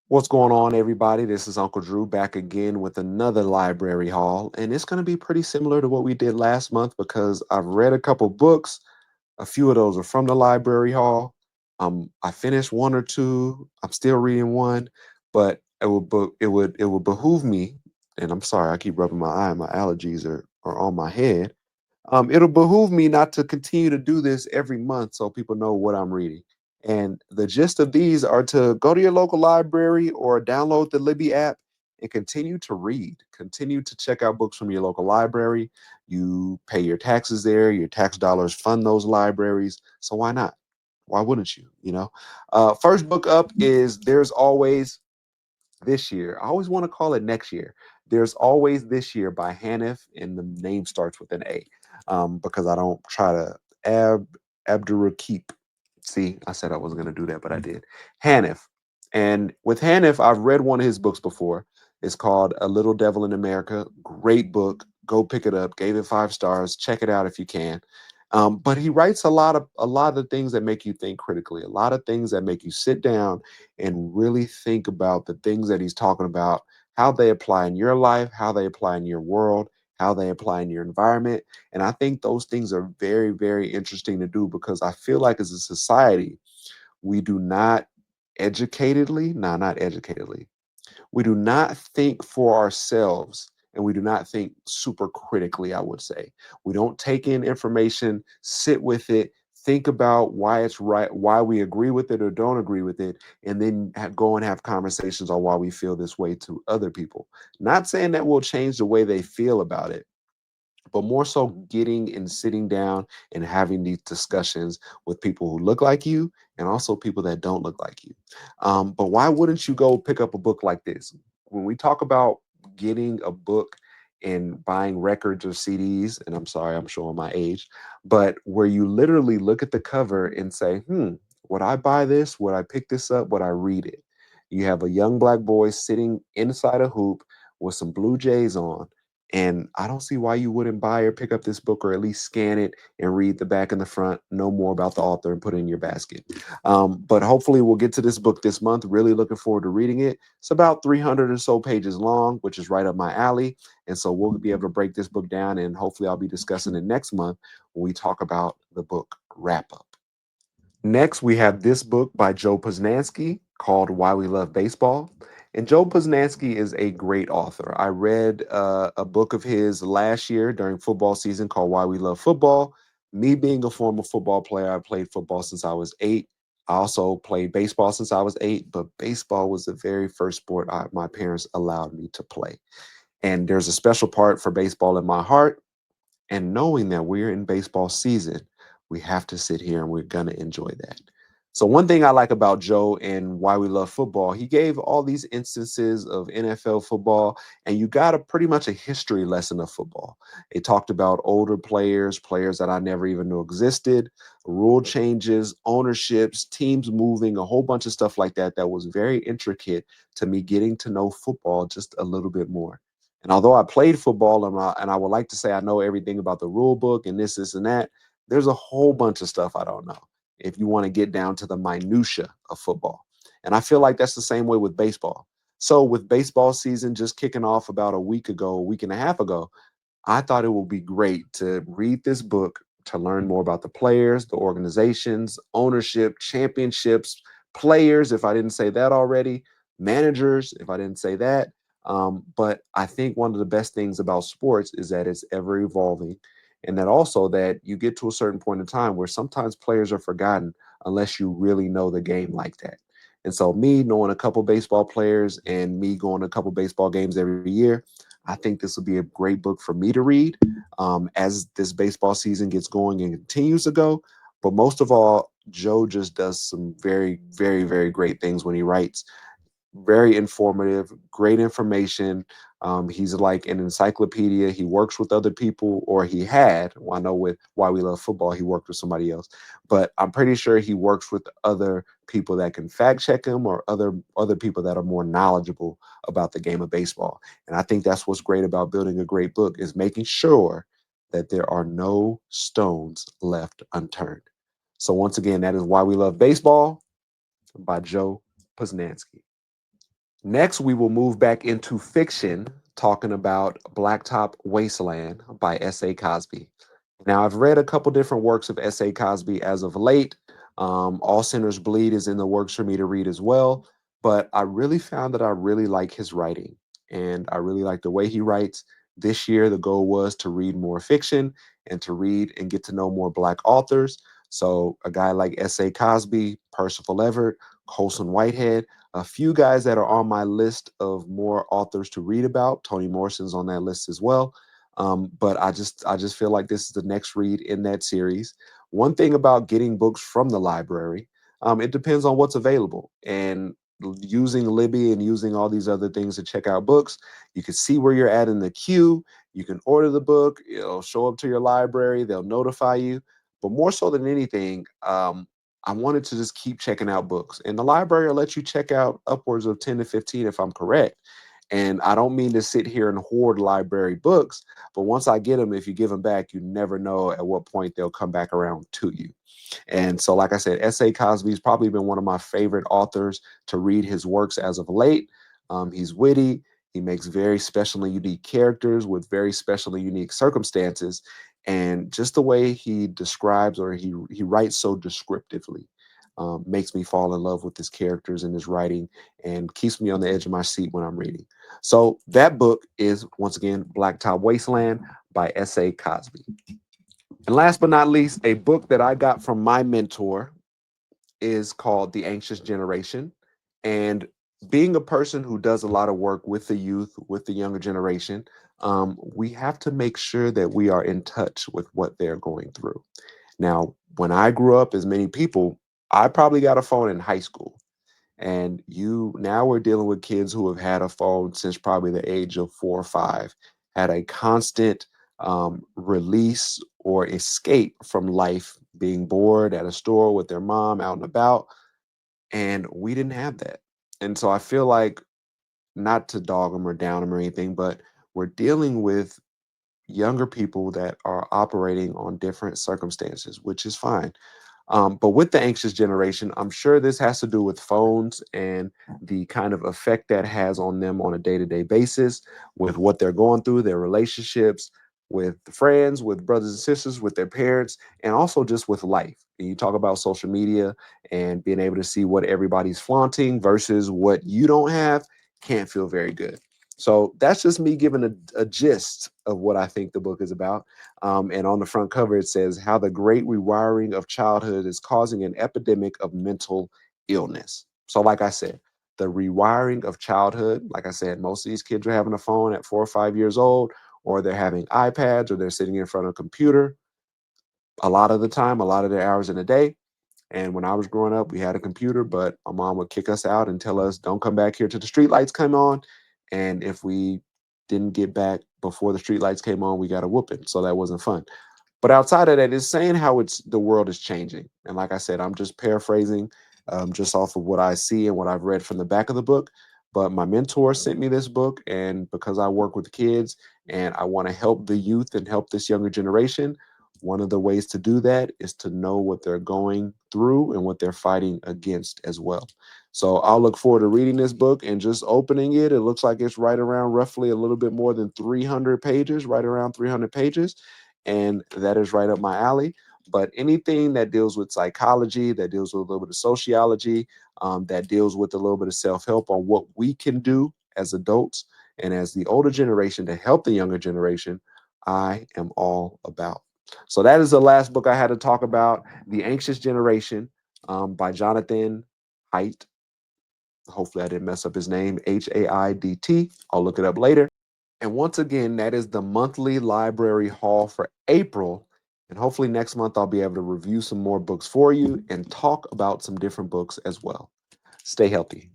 What's going on, everybody? This is Uncle Drew back again with another library haul, and it's going to be pretty similar to what we did last month because I've read a couple books. A few of those are from the library haul. I finished one or two. I'm still reading one, but it would behoove me. And I'm sorry, I keep rubbing my eye. My allergies are on my head. It'll behoove me not to continue to do this every month so people know what I'm reading. And the gist of these are to go to your local library or download the Libby app and continue to read. Continue to check out books from your local library. You pay your taxes there, your tax dollars fund those libraries. So why not? Why wouldn't you? First book up is There's Always This Year. I always want to call it Next Year. There's Always This Year by Hanif, and the name starts with an A, because I don't try to Abdurraqib. See, I said I wasn't going to do that, but I did. Hanif. And with Hanif, I've read one of his books before. It's called A Little Devil in America. Great book. Go pick it up. Gave it 5 stars. Check it out if you can. But he writes a lot of the things that make you think critically, a lot of things that make you sit down and really think about the things that he's talking about, how they apply in your life, how they apply in your world, how they apply in your environment. And I think those things are very, very interesting to do because I feel like as a society, we do not educatedly, no, not educatedly, we do not think for ourselves and we do not think super critically, I would say. We don't take in information, sit with it, think about why it's right, why we agree with it or don't agree with it, and then go and have conversations on why we feel this way to other people. Not saying that will change the way they feel about it, but more so getting and sitting down and having these discussions with people who look like you and also people that don't look like you. But why wouldn't you go pick up a book like this? When we talk about getting a book and buying records or CDs, and I'm sorry, I'm showing my age, but where you literally look at the cover and say, would I buy this? Would I pick this up? Would I read it? You have a young black boy sitting inside a hoop with some Blue Jays on, and I don't see why you wouldn't buy or pick up this book or at least scan it and read the back and the front, know more about the author, and put it in your basket. But hopefully, we'll get to this book this month. Really looking forward to reading it. It's about 300 or so pages long, which is right up my alley. And so we'll be able to break this book down, and hopefully, I'll be discussing it next month when we talk about the book wrap up. Next, we have this book by Joe Posnanski called Why We Love Baseball. And Joe Posnanski is a great author. I read a book of his last year during football season called Why We Love Football. Me being a former football player, I played football since I was 8. I also played baseball since I was 8, but baseball was the very first sport my parents allowed me to play. And there's a special part for baseball in my heart, and knowing that we're in baseball season, we have to sit here and we're going to enjoy that. So, one thing I like about Joe and Why We Love Football, he gave all these instances of NFL football, and you got a pretty much a history lesson of football. It talked about older players, players that I never even knew existed, rule changes, ownerships, teams moving, a whole bunch of stuff like that that was very intricate to me getting to know football just a little bit more. And although I played football and I would like to say I know everything about the rule book and this, and that, there's a whole bunch of stuff I don't know if you want to get down to the minutia of football. And I feel like that's the same way with baseball. So with baseball season just kicking off about a week ago, a week and a half ago, I thought it would be great to read this book to learn more about the players, the organizations, ownership, championships, players, if I didn't say that already, managers, if I didn't say that. But I think one of the best things about sports is that it's ever evolving, and that also that you get to a certain point in time where sometimes players are forgotten unless you really know the game like that. And so me knowing a couple baseball players and me going to a couple baseball games every year, I think this will be a great book for me to read as this baseball season gets going and continues to go. But most of all, Joe just does some very, very, very great things when he writes. Very informative, great information. He's like an encyclopedia. He works with other people, or he had. Well, I know with Why We Love Football, he worked with somebody else, but I'm pretty sure he works with other people that can fact check him, or other people that are more knowledgeable about the game of baseball. And I think that's what's great about building a great book is making sure that there are no stones left unturned. So once again, that is Why We Love Baseball by Joe Posnanski. Next, we will move back into fiction, talking about Blacktop Wasteland by S.A. Cosby. Now, I've read a couple different works of S.A. Cosby as of late. All Sinners Bleed is in the works for me to read as well, but I really found that I really like his writing and I really like the way he writes. This year, the goal was to read more fiction and to read and get to know more Black authors. So, a guy like S.A. Cosby, Percival Everett, Colson Whitehead, a few guys that are on my list of more authors to read about. Toni Morrison's on that list as well. But I just feel like this is the next read in that series. One thing about getting books from the library, it depends on what's available. And using Libby and using all these other things to check out books, you can see where you're at in the queue. You can order the book. It'll show up to your library. They'll notify you. But more so than anything, I wanted to just keep checking out books. And the library will let you check out upwards of 10 to 15 if I'm correct. And I don't mean to sit here and hoard library books, but once I get them, if you give them back, you never know at what point they'll come back around to you. And so, like I said, S.A. Cosby's probably been one of my favorite authors to read his works as of late. He's witty. He makes very special and unique characters with very special and unique circumstances. And just the way he describes or he writes so descriptively makes me fall in love with his characters and his writing and keeps me on the edge of my seat when I'm reading. So that book is, once again, Blacktop Wasteland by S.A. Cosby. And last but not least, a book that I got from my mentor is called The Anxious Generation. And being a person who does a lot of work with the youth, with the younger generation, we have to make sure that we are in touch with what they're going through. Now, when I grew up, as many people, I probably got a phone in high school. And you now we're dealing with kids who have had a phone since probably the age of 4 or 5, had a constant release or escape from life, being bored at a store with their mom out and about. And we didn't have that. And so I feel like, not to dog them or down them or anything, but we're dealing with younger people that are operating on different circumstances, which is fine. But with the anxious generation, I'm sure this has to do with phones and the kind of effect that has on them on a day to day basis, with what they're going through, their relationships with friends, with brothers and sisters, with their parents, and also just with life. And you talk about social media and being able to see what everybody's flaunting versus what you don't have can't feel very good. So that's just me giving a gist of what I think the book is about. And on the front cover, it says how the great rewiring of childhood is causing an epidemic of mental illness. So, like I said, the rewiring of childhood, like I said, most of these kids are having a phone at 4 or 5 years old, or they're having iPads, or they're sitting in front of a computer a lot of the time, a lot of their hours in a day. And when I was growing up, we had a computer, but my mom would kick us out and tell us, don't come back here till the street lights come on. And if we didn't get back before the street lights came on, we got a whooping. So that wasn't fun. But outside of that, it's saying how it's the world is changing. And like I said, I'm just paraphrasing just off of what I see and what I've read from the back of the book. But my mentor sent me this book, and because I work with kids and I want to help the youth and help this younger generation, one of the ways to do that is to know what they're going through and what they're fighting against as well. So I'll look forward to reading this book and just opening it. It looks like it's right around roughly a little bit more than 300 pages, right around 300 pages, and that is right up my alley. But anything that deals with psychology, that deals with a little bit of sociology, that deals with a little bit of self help on what we can do as adults and as the older generation to help the younger generation, I am all about. So that is the last book I had to talk about, The Anxious Generation by Jonathan Haidt. Hopefully, I didn't mess up his name, Haidt. I'll look it up later. And once again, that is the monthly library haul for April. And hopefully, next month, I'll be able to review some more books for you and talk about some different books as well. Stay healthy.